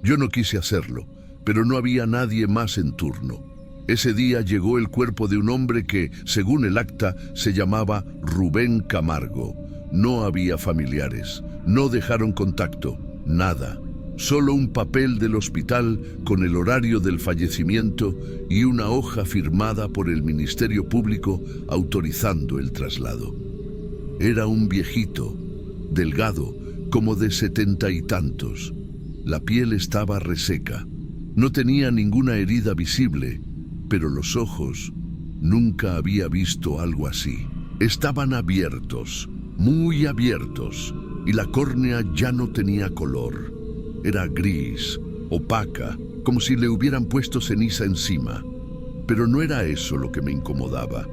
Yo no quise hacerlo, pero no había nadie más en turno. Ese día llegó el cuerpo de un hombre que, según el acta, se llamaba Rubén Camargo. No había familiares, no dejaron contacto, nada. Solo un papel del hospital con el horario del fallecimiento y una hoja firmada por el Ministerio Público autorizando el traslado. Era un viejito, delgado, como de 70 y tantos. La piel estaba reseca. No tenía ninguna herida visible, pero los ojos, nunca había visto algo así. Estaban abiertos, muy abiertos, y la córnea ya no tenía color. Era gris, opaca, como si le hubieran puesto ceniza encima. Pero no era eso lo que me incomodaba.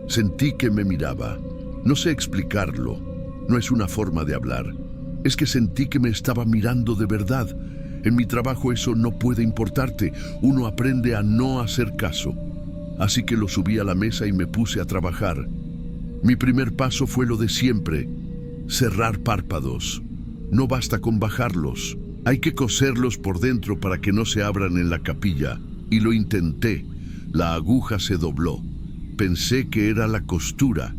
Sentí que me miraba. No sé explicarlo, no es una forma de hablar. Es que sentí que me estaba mirando de verdad. En mi trabajo eso no puede importarte. Uno aprende a no hacer caso. Así que lo subí a la mesa y me puse a trabajar. Mi primer paso fue lo de siempre: cerrar párpados. No basta con bajarlos. Hay que coserlos por dentro para que no se abran en la capilla. Y lo intenté. La aguja se dobló. Pensé que era la costura.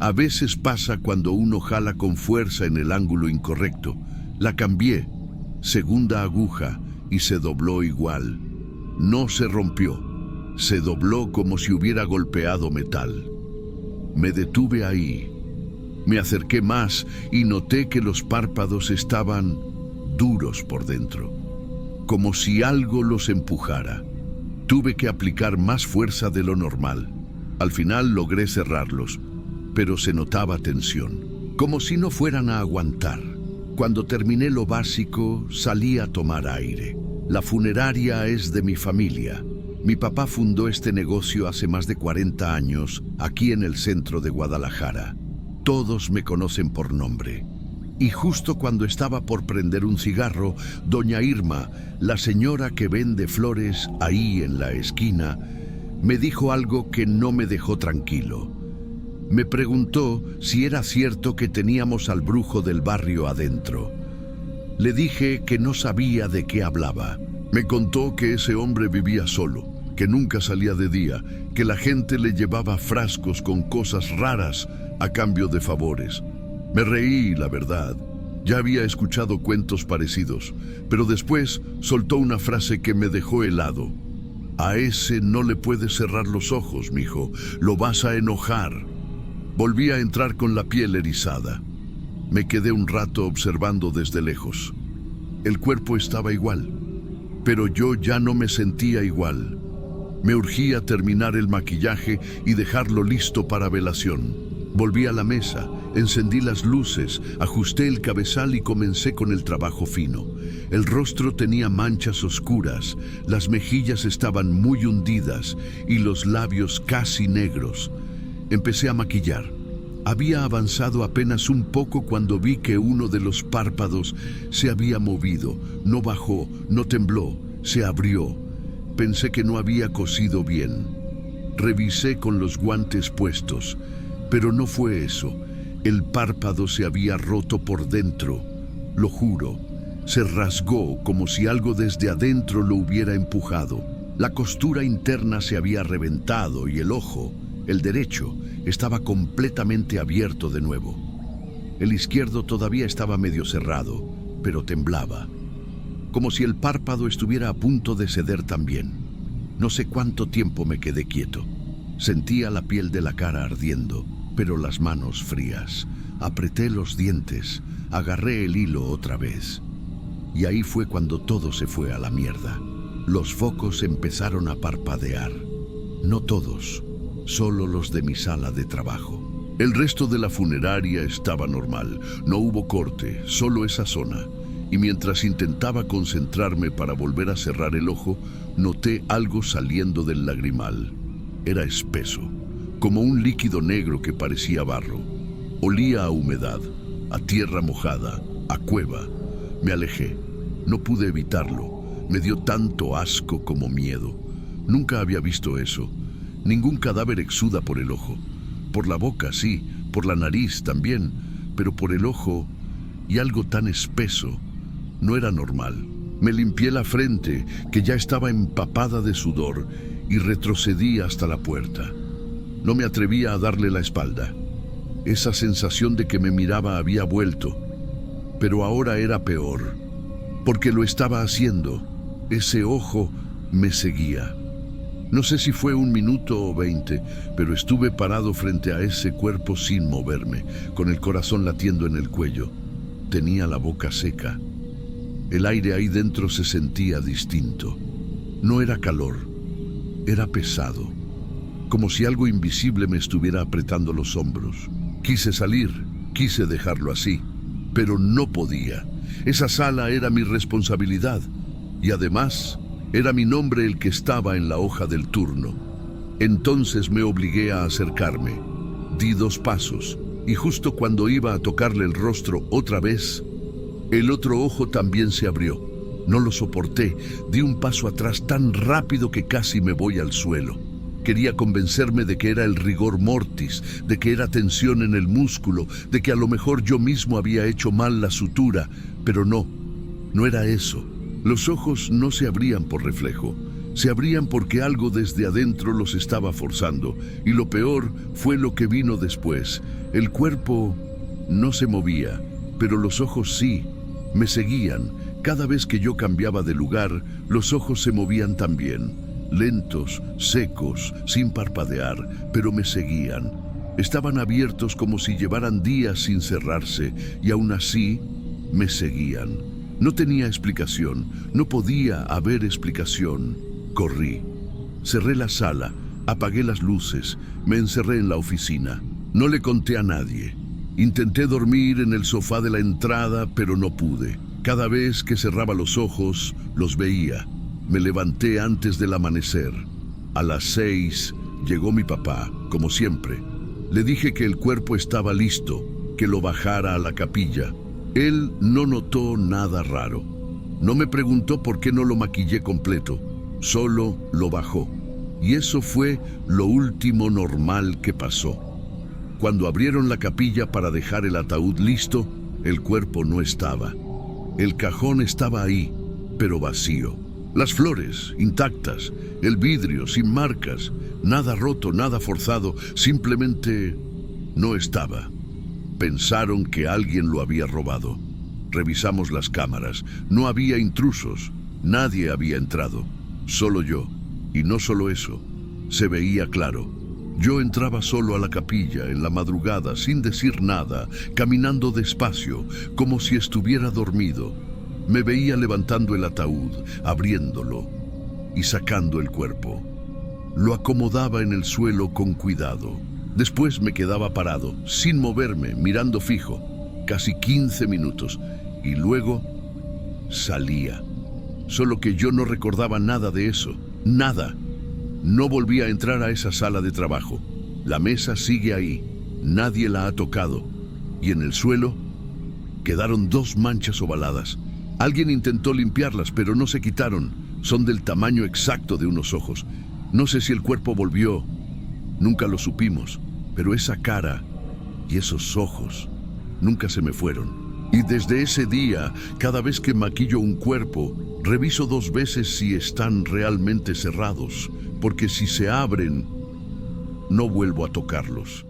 A veces pasa cuando uno jala con fuerza en el ángulo incorrecto. La cambié. Segunda aguja y se dobló igual. No se rompió. Se dobló como si hubiera golpeado metal. Me detuve ahí. Me acerqué más y noté que los párpados estaban duros por dentro, como si algo los empujara. Tuve que aplicar más fuerza de lo normal. Al final logré cerrarlos, pero se notaba tensión, como si no fueran a aguantar. Cuando terminé lo básico, salí a tomar aire. La funeraria es de mi familia. Mi papá fundó este negocio hace más de 40 años, aquí en el centro de Guadalajara. Todos me conocen por nombre. Y justo cuando estaba por prender un cigarro, doña Irma, la señora que vende flores ahí en la esquina, me dijo algo que no me dejó tranquilo. Me preguntó si era cierto que teníamos al brujo del barrio adentro. Le dije que no sabía de qué hablaba. Me contó que ese hombre vivía solo, que nunca salía de día, que la gente le llevaba frascos con cosas raras a cambio de favores. Me reí, la verdad. Ya había escuchado cuentos parecidos, pero después soltó una frase que me dejó helado. A ese no le puedes cerrar los ojos, mijo, lo vas a enojar. Volví a entrar con la piel erizada. Me quedé un rato observando desde lejos. El cuerpo estaba igual, pero yo ya no me sentía igual. Me urgía terminar el maquillaje y dejarlo listo para velación. Volví a la mesa, encendí las luces, ajusté el cabezal y comencé con el trabajo fino. El rostro tenía manchas oscuras, las mejillas estaban muy hundidas y los labios casi negros. Empecé a maquillar. Había avanzado apenas un poco cuando vi que uno de los párpados se había movido. No bajó, no tembló, se abrió. Pensé que no había cosido bien. Revisé con los guantes puestos, pero no fue eso. El párpado se había roto por dentro, lo juro. Se rasgó como si algo desde adentro lo hubiera empujado. La costura interna se había reventado y el ojo, el derecho, estaba completamente abierto de nuevo. El izquierdo todavía estaba medio cerrado, pero temblaba, como si el párpado estuviera a punto de ceder también. No sé cuánto tiempo me quedé quieto. Sentía la piel de la cara ardiendo, pero las manos frías. Apreté los dientes, agarré el hilo otra vez. Y ahí fue cuando todo se fue a la mierda. Los focos empezaron a parpadear. No todos, solo los de mi sala de trabajo. El resto de la funeraria estaba normal. No hubo corte, solo esa zona. Y mientras intentaba concentrarme para volver a cerrar el ojo, noté algo saliendo del lagrimal. Era espeso, como un líquido negro que parecía barro. Olía a humedad, a tierra mojada, a cueva. Me alejé. No pude evitarlo. Me dio tanto asco como miedo. Nunca había visto eso. Ningún cadáver exuda por el ojo. Por la boca, sí, por la nariz también, pero por el ojo y algo tan espeso no era normal. Me limpié la frente, que ya estaba empapada de sudor, y retrocedí hasta la puerta. No me atrevía a darle la espalda. Esa sensación de que me miraba había vuelto, pero ahora era peor, porque lo estaba haciendo. Ese ojo me seguía. No sé si fue 1 minuto o 20, pero estuve parado frente a ese cuerpo sin moverme, con el corazón latiendo en el cuello. Tenía la boca seca. El aire ahí dentro se sentía distinto. No era calor, era pesado, como si algo invisible me estuviera apretando los hombros. Quise salir, quise dejarlo así, pero no podía. Esa sala era mi responsabilidad, y además era mi nombre el que estaba en la hoja del turno. Entonces me obligué a acercarme. Di 2 pasos, y justo cuando iba a tocarle el rostro otra vez, el otro ojo también se abrió. No lo soporté, di un paso atrás tan rápido que casi me voy al suelo. Quería convencerme de que era el rigor mortis, de que era tensión en el músculo, de que a lo mejor yo mismo había hecho mal la sutura, pero no era eso. Los ojos no se abrían por reflejo, se abrían porque algo desde adentro los estaba forzando, y lo peor fue lo que vino después. El cuerpo no se movía, pero los ojos sí, me seguían. Cada vez que yo cambiaba de lugar, los ojos se movían también, lentos, secos, sin parpadear, pero me seguían. Estaban abiertos como si llevaran días sin cerrarse, y aún así me seguían. No tenía explicación, no podía haber explicación. Corrí. Cerré la sala, apagué las luces, me encerré en la oficina. No le conté a nadie. Intenté dormir en el sofá de la entrada, pero no pude. Cada vez que cerraba los ojos, los veía. Me levanté antes del amanecer. A las 6 llegó mi papá, como siempre. Le dije que el cuerpo estaba listo, que lo bajara a la capilla. Él no notó nada raro. No me preguntó por qué no lo maquillé completo. Solo lo bajó. Y eso fue lo último normal que pasó. Cuando abrieron la capilla para dejar el ataúd listo, el cuerpo no estaba. El cajón estaba ahí, pero vacío. Las flores, intactas, el vidrio, sin marcas, nada roto, nada forzado, simplemente no estaba. Pensaron que alguien lo había robado. Revisamos las cámaras, no había intrusos, nadie había entrado, solo yo. Y no solo eso, se veía claro. Yo entraba solo a la capilla en la madrugada, sin decir nada, caminando despacio, como si estuviera dormido. Me veía levantando el ataúd, abriéndolo y sacando el cuerpo. Lo acomodaba en el suelo con cuidado. Después me quedaba parado, sin moverme, mirando fijo, casi 15 minutos, y luego salía. Solo que yo no recordaba nada de eso, nada. No volví a entrar a esa sala de trabajo. La mesa sigue ahí, nadie la ha tocado, y en el suelo quedaron 2 manchas ovaladas. Alguien intentó limpiarlas, pero no se quitaron. Son del tamaño exacto de unos ojos. No sé si el cuerpo volvió, nunca lo supimos, pero esa cara y esos ojos nunca se me fueron. Y desde ese día, cada vez que maquillo un cuerpo, reviso 2 veces si están realmente cerrados, porque si se abren, no vuelvo a tocarlos.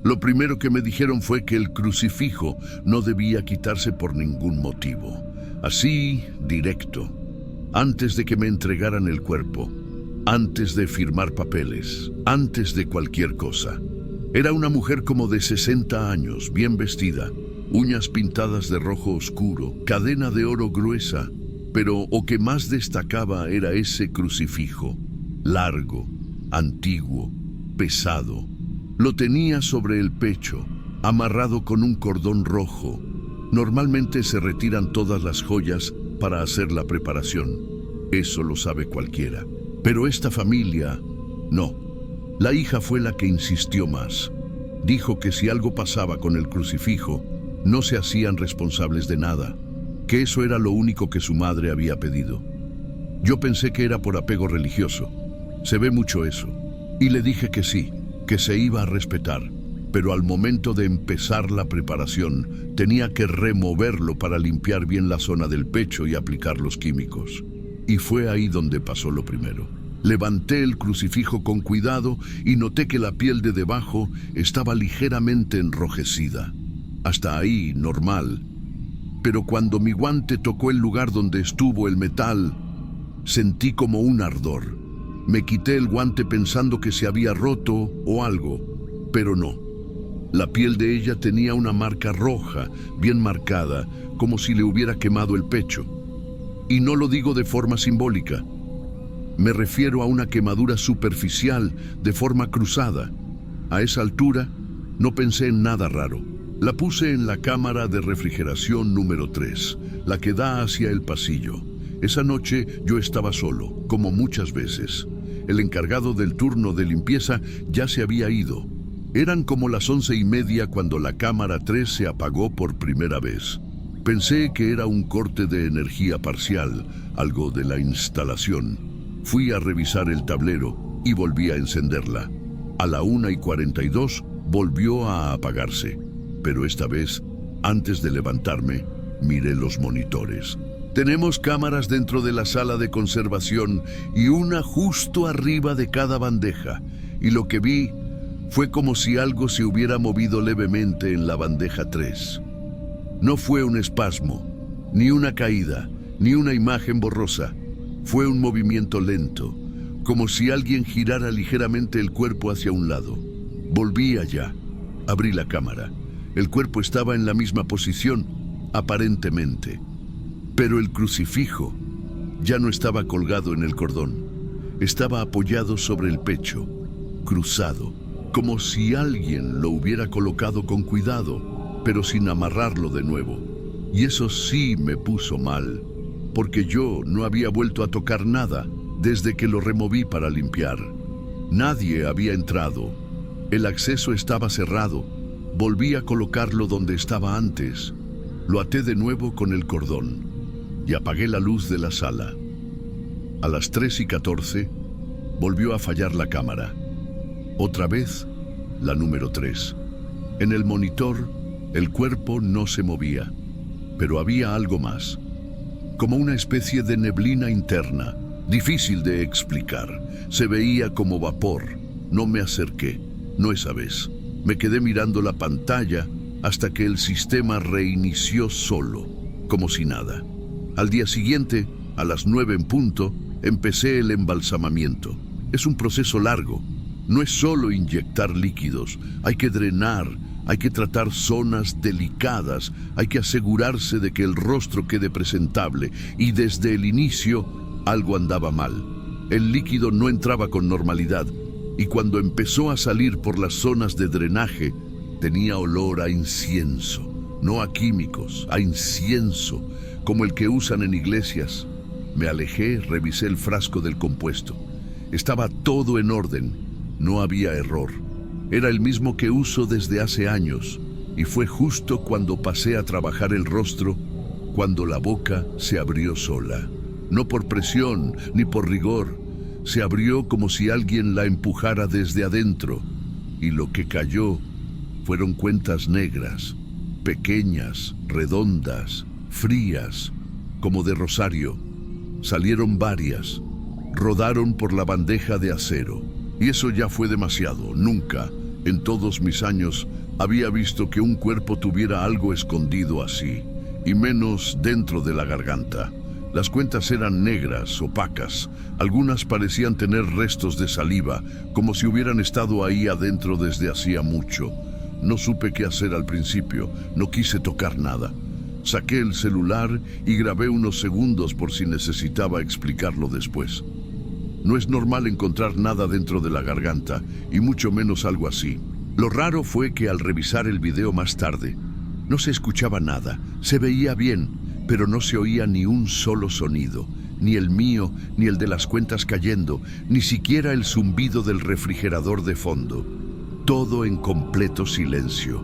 Lo primero que me dijeron fue que el crucifijo no debía quitarse por ningún motivo. Así, directo, antes de que me entregaran el cuerpo, antes de firmar papeles, antes de cualquier cosa. Era una mujer como de 60 años, bien vestida, uñas pintadas de rojo oscuro, cadena de oro gruesa, pero lo que más destacaba era ese crucifijo, largo, antiguo, pesado. Lo tenía sobre el pecho, amarrado con un cordón rojo. Normalmente se retiran todas las joyas para hacer la preparación. Eso lo sabe cualquiera. Pero esta familia, no. La hija fue la que insistió más. Dijo que si algo pasaba con el crucifijo, no se hacían responsables de nada, que eso era lo único que su madre había pedido. Yo pensé que era por apego religioso. Se ve mucho eso. Y le dije que sí, que se iba a respetar. Pero al momento de empezar la preparación, tenía que removerlo para limpiar bien la zona del pecho y aplicar los químicos. Y fue ahí donde pasó lo primero. Levanté el crucifijo con cuidado y noté que la piel de debajo estaba ligeramente enrojecida. Hasta ahí, normal. Pero cuando mi guante tocó el lugar donde estuvo el metal, sentí como un ardor. Me quité el guante pensando que se había roto o algo, pero no. La piel de ella tenía una marca roja, bien marcada, como si le hubiera quemado el pecho. Y no lo digo de forma simbólica. Me refiero a una quemadura superficial, de forma cruzada. A esa altura, no pensé en nada raro. La puse en la cámara de refrigeración número 3, la que da hacia el pasillo. Esa noche yo estaba solo, como muchas veces. El encargado del turno de limpieza ya se había ido. Eran como las 11:30 cuando la cámara 3 se apagó por primera vez. Pensé que era un corte de energía parcial, algo de la instalación. Fui a revisar el tablero y volví a encenderla. A la 1:42 volvió a apagarse, pero esta vez, antes de levantarme, miré los monitores. Tenemos cámaras dentro de la sala de conservación y una justo arriba de cada bandeja, y lo que vi fue como si algo se hubiera movido levemente en la bandeja 3. No fue un espasmo, ni una caída, ni una imagen borrosa. Fue un movimiento lento, como si alguien girara ligeramente el cuerpo hacia un lado. Volví allá, abrí la cámara. El cuerpo estaba en la misma posición, aparentemente. Pero el crucifijo ya no estaba colgado en el cordón. Estaba apoyado sobre el pecho, cruzado, como si alguien lo hubiera colocado con cuidado, pero sin amarrarlo de nuevo. Y eso sí me puso mal, porque yo no había vuelto a tocar nada desde que lo removí para limpiar. Nadie había entrado. El acceso estaba cerrado. Volví a colocarlo donde estaba antes. Lo até de nuevo con el cordón y apagué la luz de la sala. A las 3:14 volvió a fallar la cámara. Otra vez, la número 3. En el monitor, el cuerpo no se movía, pero había algo más, como una especie de neblina interna, difícil de explicar. Se veía como vapor. No me acerqué, no esa vez. Me quedé mirando la pantalla hasta que el sistema reinició solo, como si nada. Al día siguiente, a las 9 en punto, empecé el embalsamamiento. Es un proceso largo. No es solo inyectar líquidos, hay que drenar, hay que tratar zonas delicadas, hay que asegurarse de que el rostro quede presentable, y desde el inicio algo andaba mal. El líquido no entraba con normalidad, y cuando empezó a salir por las zonas de drenaje, tenía olor a incienso, no a químicos, a incienso, como el que usan en iglesias. Me alejé, revisé el frasco del compuesto. Estaba todo en orden. No había error. Era el mismo que uso desde hace años, y fue justo cuando pasé a trabajar el rostro, cuando la boca se abrió sola. No por presión, ni por rigor. Se abrió como si alguien la empujara desde adentro, y lo que cayó fueron cuentas negras, pequeñas, redondas, frías, como de rosario. Salieron varias, rodaron por la bandeja de acero. Y eso ya fue demasiado. Nunca, en todos mis años, había visto que un cuerpo tuviera algo escondido así, y menos dentro de la garganta. Las cuentas eran negras, opacas. Algunas parecían tener restos de saliva, como si hubieran estado ahí adentro desde hacía mucho. No supe qué hacer al principio, no quise tocar nada. Saqué el celular y grabé unos segundos por si necesitaba explicarlo después. No es normal encontrar nada dentro de la garganta, y mucho menos algo así. Lo raro fue que al revisar el video más tarde, no se escuchaba nada. Se veía bien, pero no se oía ni un solo sonido, ni el mío, ni el de las cuentas cayendo, ni siquiera el zumbido del refrigerador de fondo. Todo en completo silencio.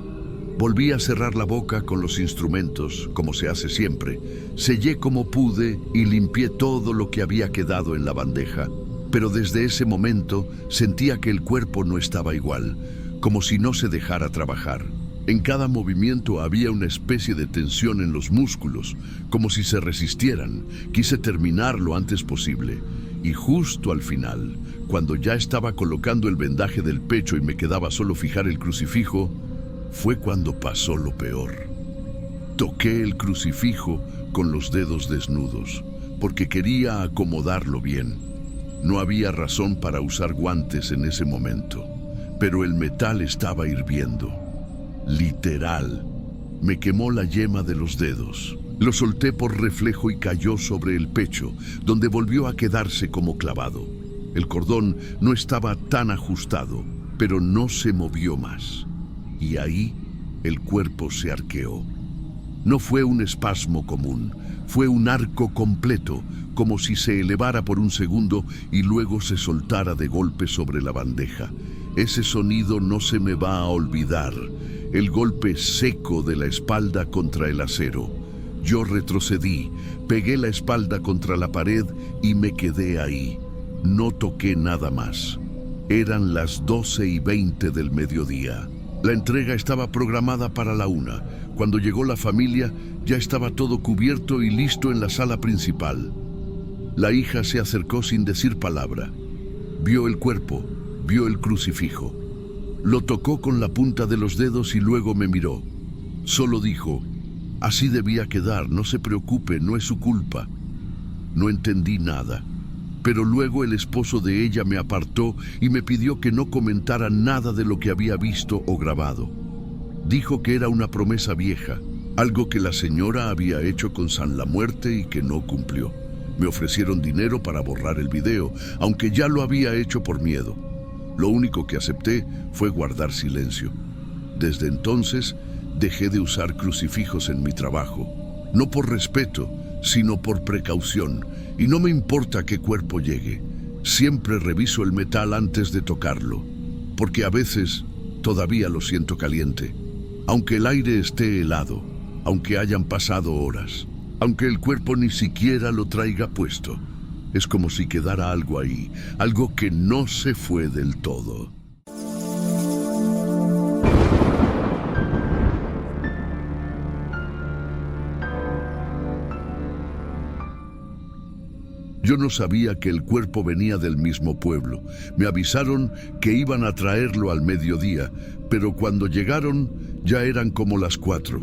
Volví a cerrar la boca con los instrumentos, como se hace siempre. Sellé como pude y limpié todo lo que había quedado en la bandeja. pero desde ese momento sentía que el cuerpo no estaba igual, como si no se dejara trabajar. En cada movimiento había una especie de tensión en los músculos, como si se resistieran. Quise terminar lo antes posible, y justo al final, cuando ya estaba colocando el vendaje del pecho y me quedaba solo fijar el crucifijo, fue cuando pasó lo peor. Toqué el crucifijo con los dedos desnudos, porque quería acomodarlo bien. No había razón para usar guantes en ese momento, pero el metal estaba hirviendo. Literal, me quemó la yema de los dedos. Lo solté por reflejo y cayó sobre el pecho, donde volvió a quedarse como clavado. El cordón no estaba tan ajustado, pero no se movió más. Y ahí el cuerpo se arqueó. No fue un espasmo común, fue un arco completo, como si se elevara por un segundo y luego se soltara de golpe sobre la bandeja. Ese sonido no se me va a olvidar, el golpe seco de la espalda contra el acero. Yo retrocedí, pegué la espalda contra la pared y me quedé ahí. No toqué nada más. Eran las 12:20 del mediodía. La entrega estaba programada para la 1. Cuando llegó la familia, ya estaba todo cubierto y listo en la sala principal. La hija se acercó sin decir palabra. Vio el cuerpo, vio el crucifijo. Lo tocó con la punta de los dedos y luego me miró. Solo dijo: así debía quedar, no se preocupe, no es su culpa. No entendí nada, pero luego el esposo de ella me apartó y me pidió que no comentara nada de lo que había visto o grabado. Dijo que era una promesa vieja, algo que la señora había hecho con San La Muerte y que no cumplió. Me ofrecieron dinero para borrar el video, aunque ya lo había hecho por miedo. Lo único que acepté fue guardar silencio. Desde entonces, dejé de usar crucifijos en mi trabajo, no por respeto, sino por precaución, y no me importa qué cuerpo llegue. Siempre reviso el metal antes de tocarlo, porque a veces todavía lo siento caliente. Aunque el aire esté helado, aunque hayan pasado horas, aunque el cuerpo ni siquiera lo traiga puesto, es como si quedara algo ahí, algo que no se fue del todo. Yo no sabía que el cuerpo venía del mismo pueblo. Me avisaron que iban a traerlo al mediodía, pero cuando llegaron ya eran como las 4.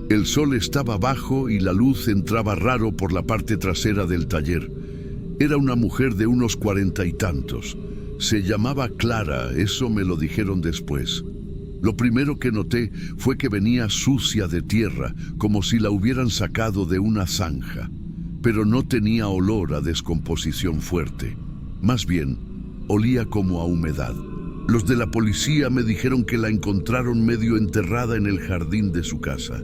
El sol estaba bajo y la luz entraba raro por la parte trasera del taller. Era una mujer de unos 40 y tantos. Se llamaba Clara, eso me lo dijeron después. Lo primero que noté fue que venía sucia de tierra, como si la hubieran sacado de una zanja. Pero no tenía olor a descomposición fuerte. Más bien, olía como a humedad. Los de la policía me dijeron que la encontraron medio enterrada en el jardín de su casa,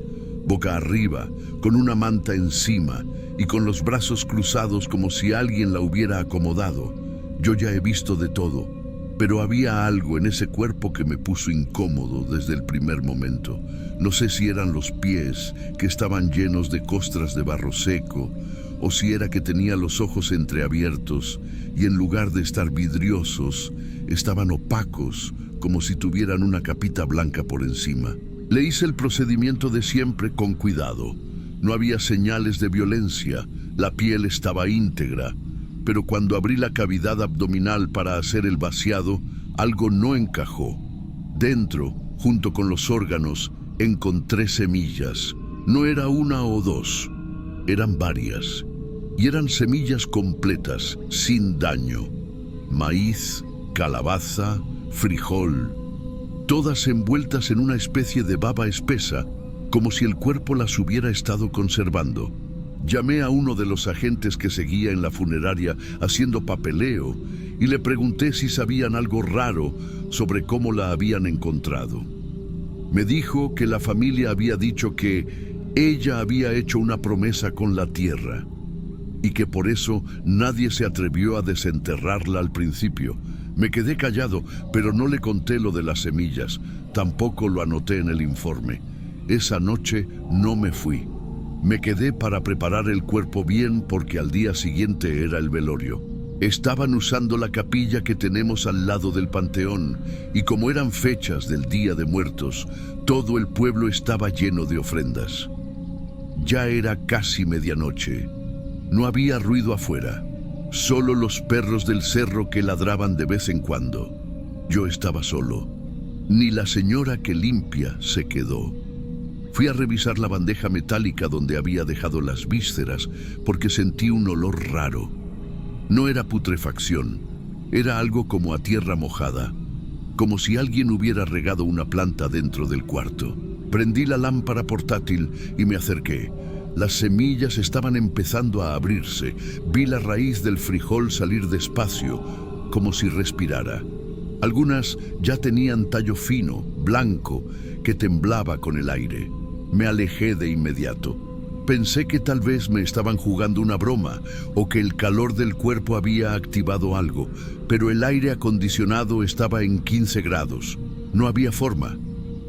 boca arriba, con una manta encima y con los brazos cruzados como si alguien la hubiera acomodado. Yo ya he visto de todo, pero había algo en ese cuerpo que me puso incómodo desde el primer momento. No sé si eran los pies, que estaban llenos de costras de barro seco, o si era que tenía los ojos entreabiertos y en lugar de estar vidriosos, estaban opacos, como si tuvieran una capita blanca por encima. Le hice el procedimiento de siempre con cuidado. No había señales de violencia, la piel estaba íntegra, pero cuando abrí la cavidad abdominal para hacer el vaciado, algo no encajó. Dentro, junto con los órganos, encontré semillas. No era una o dos, eran varias. Y eran semillas completas, sin daño. Maíz, calabaza, frijol, todas envueltas en una especie de baba espesa, como si el cuerpo las hubiera estado conservando. Llamé a uno de los agentes que seguía en la funeraria haciendo papeleo y le pregunté si sabían algo raro sobre cómo la habían encontrado. Me dijo que la familia había dicho que ella había hecho una promesa con la tierra y que por eso nadie se atrevió a desenterrarla al principio. Me quedé callado, pero no le conté lo de las semillas, tampoco lo anoté en el informe. Esa noche no me fui. Me quedé para preparar el cuerpo bien porque al día siguiente era el velorio. Estaban usando la capilla que tenemos al lado del panteón, y como eran fechas del Día de Muertos, todo el pueblo estaba lleno de ofrendas. Ya era casi medianoche. No había ruido afuera, solo los perros del cerro que ladraban de vez en cuando. Yo estaba solo. Ni la señora que limpia se quedó. Fui a revisar la bandeja metálica donde había dejado las vísceras porque sentí un olor raro. No era putrefacción, era algo como a tierra mojada, como si alguien hubiera regado una planta dentro del cuarto. Prendí la lámpara portátil y me acerqué. Las semillas estaban empezando a abrirse. Vi la raíz del frijol salir despacio, como si respirara. Algunas ya tenían tallo fino, blanco, que temblaba con el aire. Me alejé de inmediato. Pensé que tal vez me estaban jugando una broma o que el calor del cuerpo había activado algo, pero el aire acondicionado estaba en 15 grados. No había forma.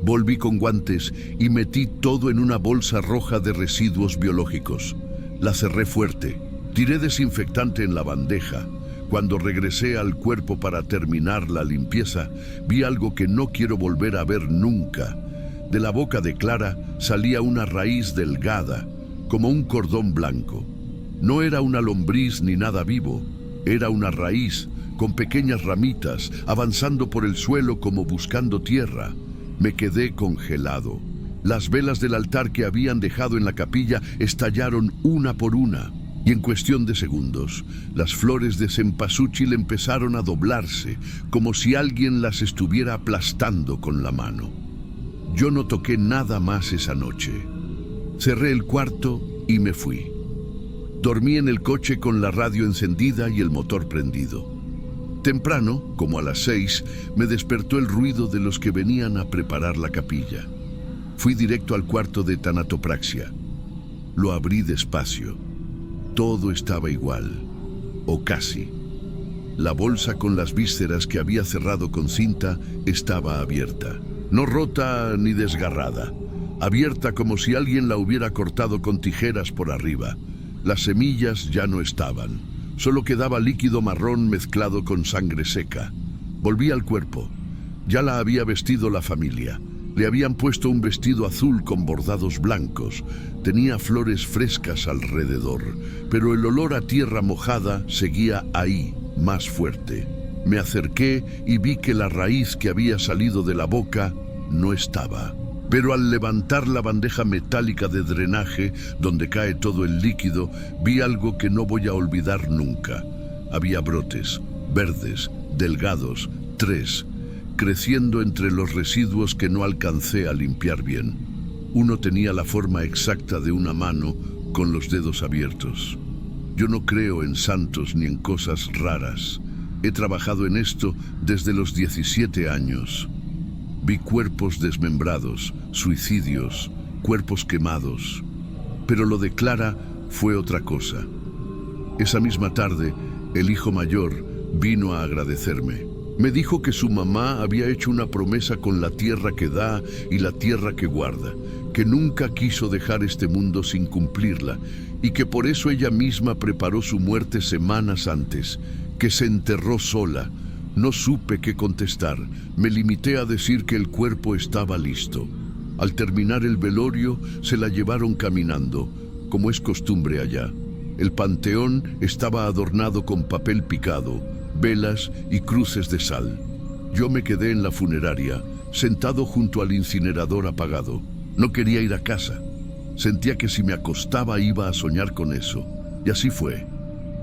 Volví con guantes y metí todo en una bolsa roja de residuos biológicos. La cerré fuerte. Tiré desinfectante en la bandeja. Cuando regresé al cuerpo para terminar la limpieza, vi algo que no quiero volver a ver nunca. De la boca de Clara salía una raíz delgada, como un cordón blanco. No era una lombriz ni nada vivo, era una raíz con pequeñas ramitas avanzando por el suelo como buscando tierra. Me quedé congelado. Las velas del altar que habían dejado en la capilla estallaron una por una, y en cuestión de segundos, las flores de cempasúchil empezaron a doblarse, como si alguien las estuviera aplastando con la mano. Yo no toqué nada más esa noche. Cerré el cuarto y me fui. Dormí en el coche con la radio encendida y el motor prendido. Temprano, como a las 6, me despertó el ruido de los que venían a preparar la capilla. Fui directo al cuarto de tanatopraxia. Lo abrí despacio. Todo estaba igual, o casi. La bolsa con las vísceras que había cerrado con cinta estaba abierta. No rota ni desgarrada. Abierta como si alguien la hubiera cortado con tijeras por arriba. Las semillas ya no estaban. Solo quedaba líquido marrón mezclado con sangre seca. Volví al cuerpo. Ya la había vestido la familia. Le habían puesto un vestido azul con bordados blancos. Tenía flores frescas alrededor, pero el olor a tierra mojada seguía ahí, más fuerte. Me acerqué y vi que la raíz que había salido de la boca no estaba. Pero al levantar la bandeja metálica de drenaje, donde cae todo el líquido, vi algo que no voy a olvidar nunca. Había brotes, verdes, delgados, 3, creciendo entre los residuos que no alcancé a limpiar bien. Uno tenía la forma exacta de una mano con los dedos abiertos. Yo no creo en santos ni en cosas raras. He trabajado en esto desde los 17 años. Vi cuerpos desmembrados, suicidios, cuerpos quemados. Pero lo de Clara fue otra cosa. Esa misma tarde, el hijo mayor vino a agradecerme. Me dijo que su mamá había hecho una promesa con la tierra que da y la tierra que guarda, que nunca quiso dejar este mundo sin cumplirla y que por eso ella misma preparó su muerte semanas antes, que se enterró sola. No supe qué contestar. Me limité a decir que el cuerpo estaba listo. Al terminar el velorio, se la llevaron caminando, como es costumbre allá. El panteón estaba adornado con papel picado, velas y cruces de sal. Yo me quedé en la funeraria, sentado junto al incinerador apagado. No quería ir a casa. Sentía que si me acostaba iba a soñar con eso. Y así fue.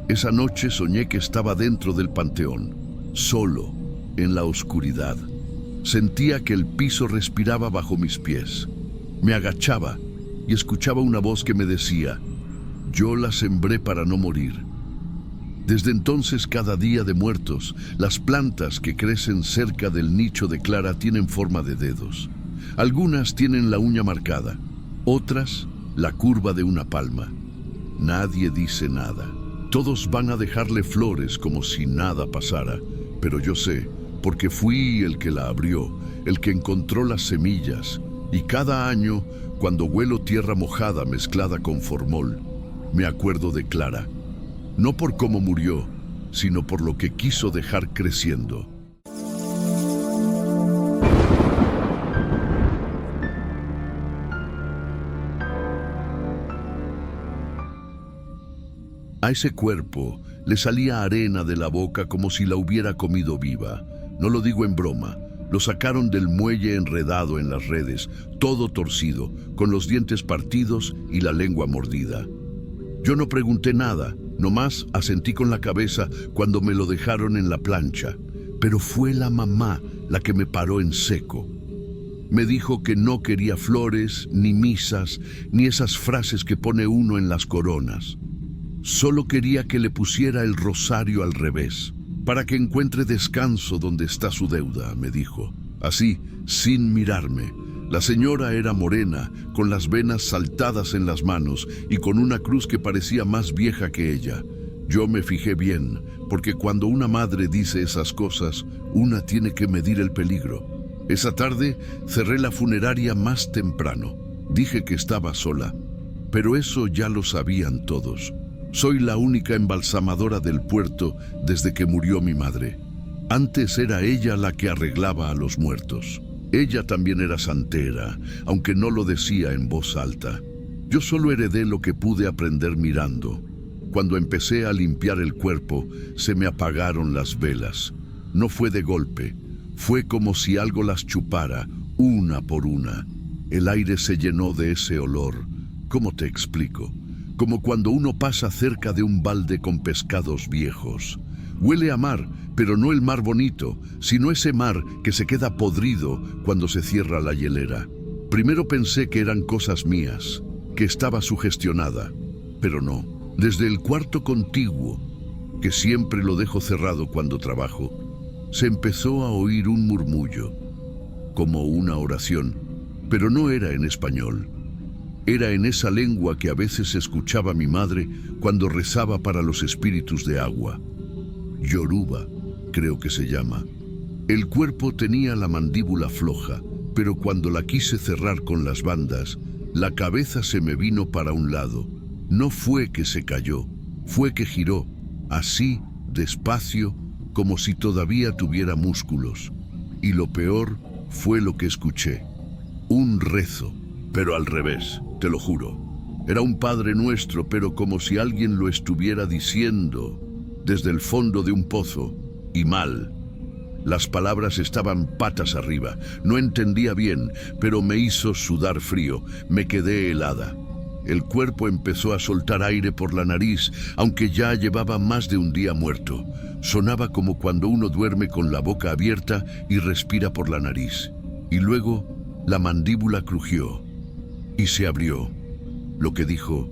Esa noche soñé que estaba dentro del panteón, solo, en la oscuridad. Sentía que el piso respiraba bajo mis pies. Me agachaba y escuchaba una voz que me decía: yo la sembré para no morir. Desde entonces, cada día de muertos, las plantas que crecen cerca del nicho de Clara tienen forma de dedos. Algunas tienen la uña marcada, otras la curva de una palma. Nadie dice nada. Todos van a dejarle flores como si nada pasara, pero yo sé, porque fui el que la abrió, el que encontró las semillas, y cada año, cuando huelo tierra mojada mezclada con formol, me acuerdo de Clara. No por cómo murió, sino por lo que quiso dejar creciendo. A ese cuerpo le salía arena de la boca como si la hubiera comido viva. No lo digo en broma. Lo sacaron del muelle enredado en las redes, todo torcido, con los dientes partidos y la lengua mordida. Yo no pregunté nada, nomás asentí con la cabeza cuando me lo dejaron en la plancha. Pero fue la mamá la que me paró en seco. Me dijo que no quería flores, ni misas, ni esas frases que pone uno en las coronas. Solo quería que le pusiera el rosario al revés, para que encuentre descanso donde está su deuda, me dijo. Así, sin mirarme. La señora era morena, con las venas saltadas en las manos y con una cruz que parecía más vieja que ella. Yo me fijé bien, porque cuando una madre dice esas cosas, una tiene que medir el peligro. Esa tarde cerré la funeraria más temprano. Dije que estaba sola, pero eso ya lo sabían todos. Soy la única embalsamadora del puerto desde que murió mi madre. Antes era ella la que arreglaba a los muertos. Ella también era santera, aunque no lo decía en voz alta. Yo solo heredé lo que pude aprender mirando. Cuando empecé a limpiar el cuerpo, se me apagaron las velas. No fue de golpe, fue como si algo las chupara, una por una. El aire se llenó de ese olor. ¿Cómo te explico? Como cuando uno pasa cerca de un balde con pescados viejos. Huele a mar, pero no el mar bonito, sino ese mar que se queda podrido cuando se cierra la hielera. Primero pensé que eran cosas mías, que estaba sugestionada, pero no. Desde el cuarto contiguo, que siempre lo dejo cerrado cuando trabajo, se empezó a oír un murmullo, como una oración, pero no era en español. Era en esa lengua que a veces escuchaba mi madre cuando rezaba para los espíritus de agua. Yoruba, creo que se llama. El cuerpo tenía la mandíbula floja, pero cuando la quise cerrar con las bandas, la cabeza se me vino para un lado. No fue que se cayó, fue que giró, así, despacio, como si todavía tuviera músculos. Y lo peor fue lo que escuché. Un rezo, pero al revés. Te lo juro. Era un Padre Nuestro, pero como si alguien lo estuviera diciendo desde el fondo de un pozo, y mal. Las palabras estaban patas arriba. No entendía bien, pero me hizo sudar frío. Me quedé helada. El cuerpo empezó a soltar aire por la nariz, aunque ya llevaba más de un día muerto. Sonaba como cuando uno duerme con la boca abierta y respira por la nariz. Y luego la mandíbula crujió. Y se abrió. Lo que dijo,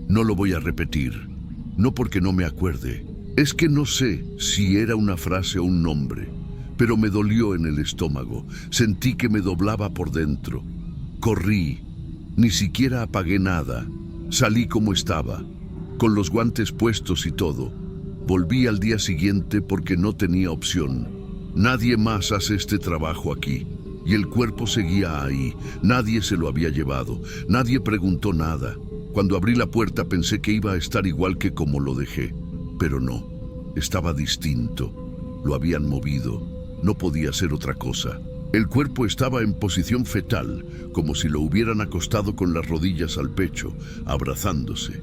no lo voy a repetir, no porque no me acuerde. Es que no sé si era una frase o un nombre, pero me dolió en el estómago. Sentí que me doblaba por dentro. Corrí, ni siquiera apagué nada. Salí como estaba, con los guantes puestos y todo. Volví al día siguiente porque no tenía opción. Nadie más hace este trabajo aquí. Y el cuerpo seguía ahí. Nadie se lo había llevado. Nadie preguntó nada. Cuando abrí la puerta pensé que iba a estar igual que como lo dejé. Pero no. Estaba distinto. Lo habían movido. No podía ser otra cosa. El cuerpo estaba en posición fetal, como si lo hubieran acostado con las rodillas al pecho, abrazándose.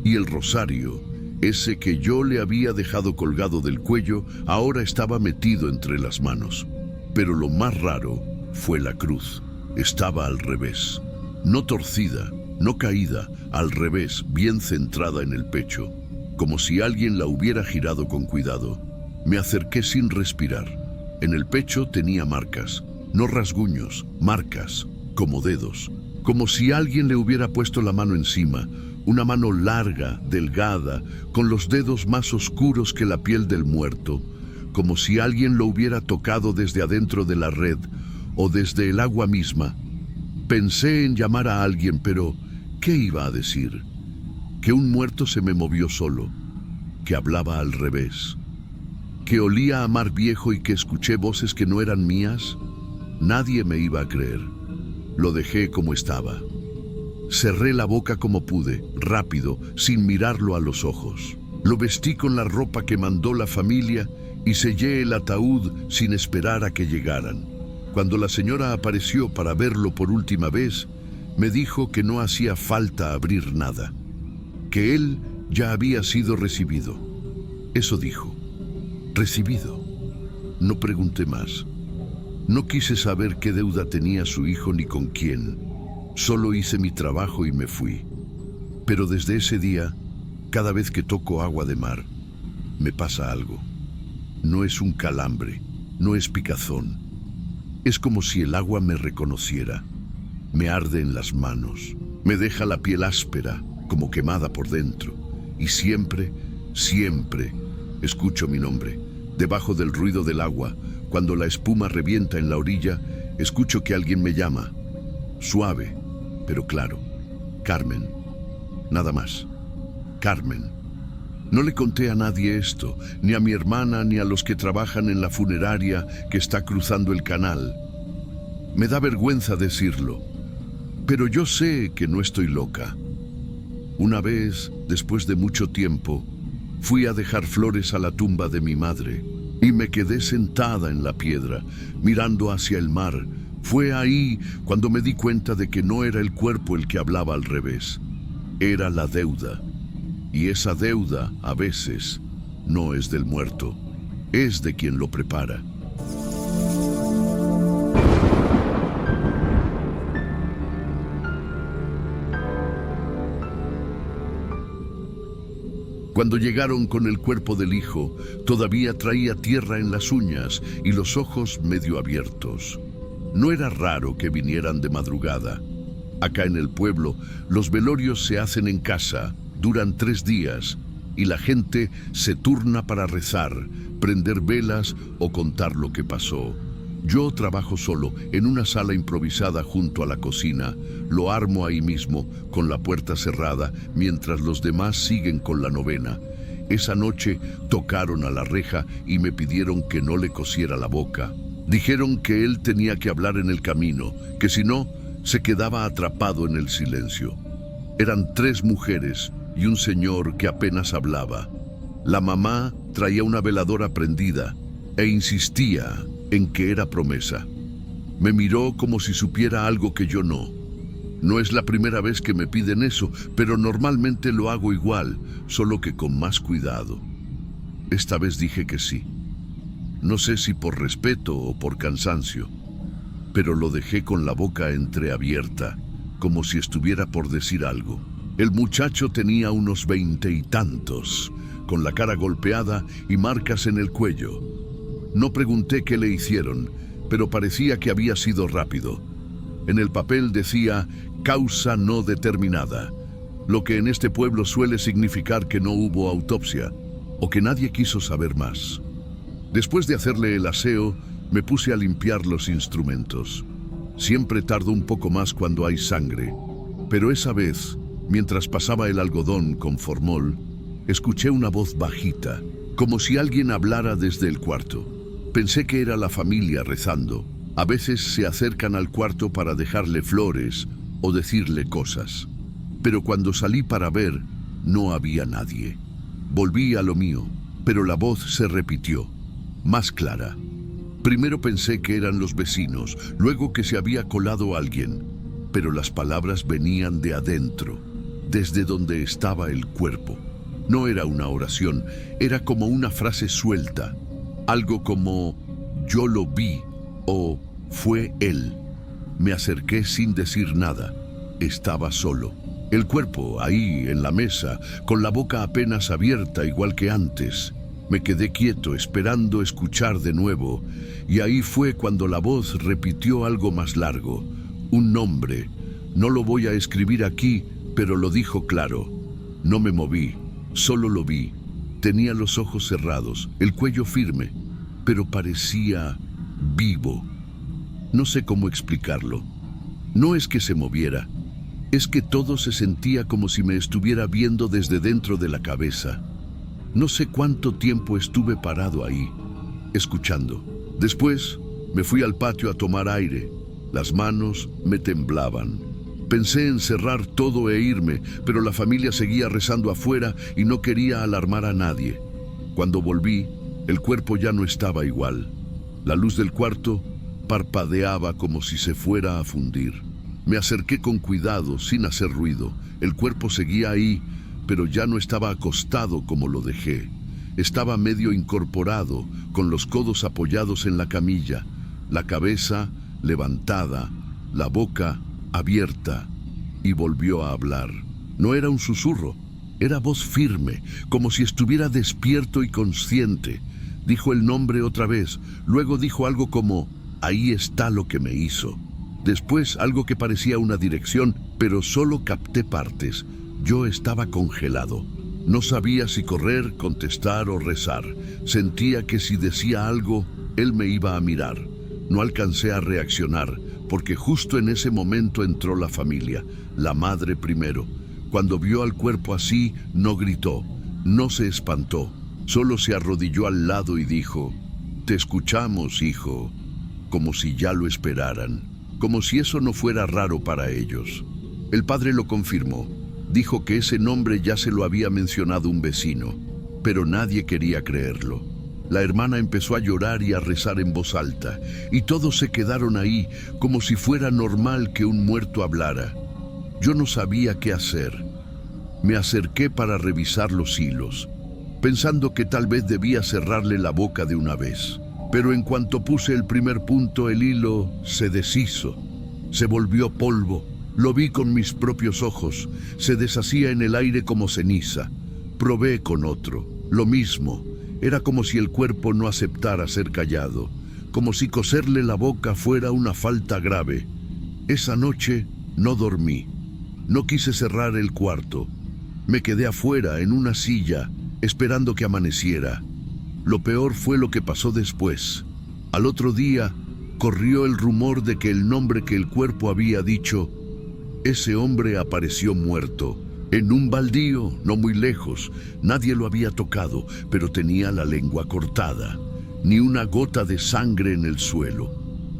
Y el rosario, ese que yo le había dejado colgado del cuello, ahora estaba metido entre las manos. Pero lo más raro fue la cruz. Estaba al revés. No torcida, no caída, al revés, bien centrada en el pecho, como si alguien la hubiera girado con cuidado. Me acerqué sin respirar. En el pecho tenía marcas, no rasguños, marcas, como dedos, como si alguien le hubiera puesto la mano encima, una mano larga, delgada, con los dedos más oscuros que la piel del muerto, como si alguien lo hubiera tocado desde adentro de la red o desde el agua misma. Pensé en llamar a alguien, pero ¿qué iba a decir? Que un muerto se me movió solo, que hablaba al revés, que olía a mar viejo y que escuché voces que no eran mías. Nadie me iba a creer. Lo dejé como estaba. Cerré la boca como pude, rápido, sin mirarlo a los ojos. Lo vestí con la ropa que mandó la familia y sellé el ataúd sin esperar a que llegaran. Cuando la señora apareció para verlo por última vez, me dijo que no hacía falta abrir nada, que él ya había sido recibido. Eso dijo. ¿Recibido? No pregunté más. No quise saber qué deuda tenía su hijo ni con quién. Solo hice mi trabajo y me fui. Pero desde ese día, cada vez que toco agua de mar, me pasa algo. No es un calambre, no es picazón. Es como si el agua me reconociera. Me arde en las manos, me deja la piel áspera, como quemada por dentro. Y siempre, siempre escucho mi nombre. Debajo del ruido del agua, cuando la espuma revienta en la orilla, escucho que alguien me llama. Suave, pero claro. Carmen. Nada más. Carmen. No le conté a nadie esto, ni a mi hermana ni a los que trabajan en la funeraria que está cruzando el canal. Me da vergüenza decirlo, pero yo sé que no estoy loca. Una vez, después de mucho tiempo, fui a dejar flores a la tumba de mi madre y me quedé sentada en la piedra, mirando hacia el mar. Fue ahí cuando me di cuenta de que no era el cuerpo el que hablaba al revés, era la deuda. Y esa deuda, a veces, no es del muerto, es de quien lo prepara. Cuando llegaron con el cuerpo del hijo, todavía traía tierra en las uñas y los ojos medio abiertos. No era raro que vinieran de madrugada. Acá en el pueblo, los velorios se hacen en casa, duran 3 días, y la gente se turna para rezar, prender velas o contar lo que pasó. Yo trabajo solo, en una sala improvisada junto a la cocina. Lo armo ahí mismo, con la puerta cerrada, mientras los demás siguen con la novena. Esa noche tocaron a la reja y me pidieron que no le cosiera la boca. Dijeron que él tenía que hablar en el camino, que si no, se quedaba atrapado en el silencio. Eran 3 mujeres y un señor que apenas hablaba. La mamá traía una veladora prendida e insistía en que era promesa. Me miró como si supiera algo que yo no. No es la primera vez que me piden eso, pero normalmente lo hago igual, solo que con más cuidado. Esta vez dije que sí. No sé si por respeto o por cansancio, pero lo dejé con la boca entreabierta, como si estuviera por decir algo. El muchacho tenía unos 20 y tantos, con la cara golpeada y marcas en el cuello. No pregunté qué le hicieron, pero parecía que había sido rápido. En el papel decía causa no determinada, lo que en este pueblo suele significar que no hubo autopsia o que nadie quiso saber más. Después de hacerle el aseo, me puse a limpiar los instrumentos. Siempre tardo un poco más cuando hay sangre, pero esa vez, mientras pasaba el algodón con formol, escuché una voz bajita, como si alguien hablara desde el cuarto. Pensé que era la familia rezando. A veces se acercan al cuarto para dejarle flores o decirle cosas. Pero cuando salí para ver, no había nadie. Volví a lo mío, pero la voz se repitió, más clara. Primero pensé que eran los vecinos, luego que se había colado alguien, pero las palabras venían de adentro, desde donde estaba el cuerpo. No era una oración, era como una frase suelta, algo como yo lo vi o fue él. Me acerqué sin decir nada, estaba solo. El cuerpo ahí en la mesa, con la boca apenas abierta igual que antes. Me quedé quieto esperando escuchar de nuevo, y ahí fue cuando la voz repitió algo más largo, un nombre. No lo voy a escribir aquí, pero lo dijo claro. No me moví, solo lo vi. Tenía los ojos cerrados, el cuello firme, pero parecía vivo. No sé cómo explicarlo. No es que se moviera, es que todo se sentía como si me estuviera viendo desde dentro de la cabeza. No sé cuánto tiempo estuve parado ahí, escuchando. Después me fui al patio a tomar aire. Las manos me temblaban. Pensé en cerrar todo e irme, pero la familia seguía rezando afuera y no quería alarmar a nadie. Cuando volví, el cuerpo ya no estaba igual. La luz del cuarto parpadeaba como si se fuera a fundir. Me acerqué con cuidado, sin hacer ruido. El cuerpo seguía ahí, pero ya no estaba acostado como lo dejé. Estaba medio incorporado, con los codos apoyados en la camilla, la cabeza levantada, la boca abierta, y volvió a hablar. No era un susurro, era voz firme, como si estuviera despierto y consciente. Dijo el nombre otra vez, luego dijo algo como, ahí está lo que me hizo. Después algo que parecía una dirección, pero solo capté partes. Yo estaba congelado. No sabía si correr, contestar o rezar. Sentía que si decía algo, él me iba a mirar. No alcancé a reaccionar, porque justo en ese momento entró la familia, la madre primero. Cuando vio al cuerpo así, no gritó, no se espantó, solo se arrodilló al lado y dijo, «Te escuchamos, hijo», como si ya lo esperaran, como si eso no fuera raro para ellos. El padre lo confirmó, dijo que ese nombre ya se lo había mencionado un vecino, pero nadie quería creerlo. La hermana empezó a llorar y a rezar en voz alta, y todos se quedaron ahí como si fuera normal que un muerto hablara. Yo no sabía qué hacer. Me acerqué para revisar los hilos, pensando que tal vez debía cerrarle la boca de una vez. Pero en cuanto puse el primer punto, el hilo se deshizo, se volvió polvo. Lo vi con mis propios ojos, se deshacía en el aire como ceniza. Probé con otro, lo mismo. Era como si el cuerpo no aceptara ser callado, como si coserle la boca fuera una falta grave. Esa noche no dormí. No quise cerrar el cuarto. Me quedé afuera, en una silla, esperando que amaneciera. Lo peor fue lo que pasó después. Al otro día, corrió el rumor de que el nombre que el cuerpo había dicho, ese hombre apareció muerto. En un baldío, no muy lejos. Nadie lo había tocado, pero tenía la lengua cortada. Ni una gota de sangre en el suelo.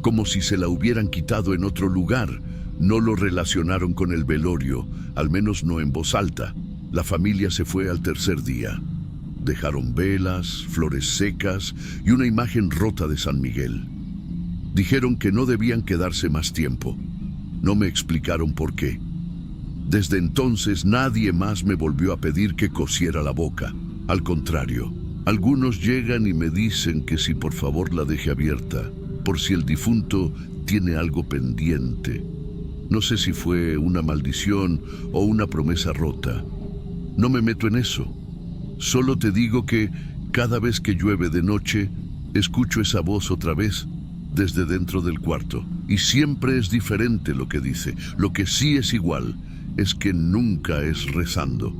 Como si se la hubieran quitado en otro lugar. No lo relacionaron con el velorio, al menos no en voz alta. La familia se fue al tercer día. Dejaron velas, flores secas y una imagen rota de San Miguel. Dijeron que no debían quedarse más tiempo. No me explicaron por qué. Desde entonces nadie más me volvió a pedir que cosiera la boca. Al contrario, algunos llegan y me dicen que si por favor la deje abierta, por si el difunto tiene algo pendiente. No sé si fue una maldición o una promesa rota. No me meto en eso. Solo te digo que cada vez que llueve de noche, escucho esa voz otra vez desde dentro del cuarto. Y siempre es diferente lo que dice. Lo que sí es igual es que nunca es rezando.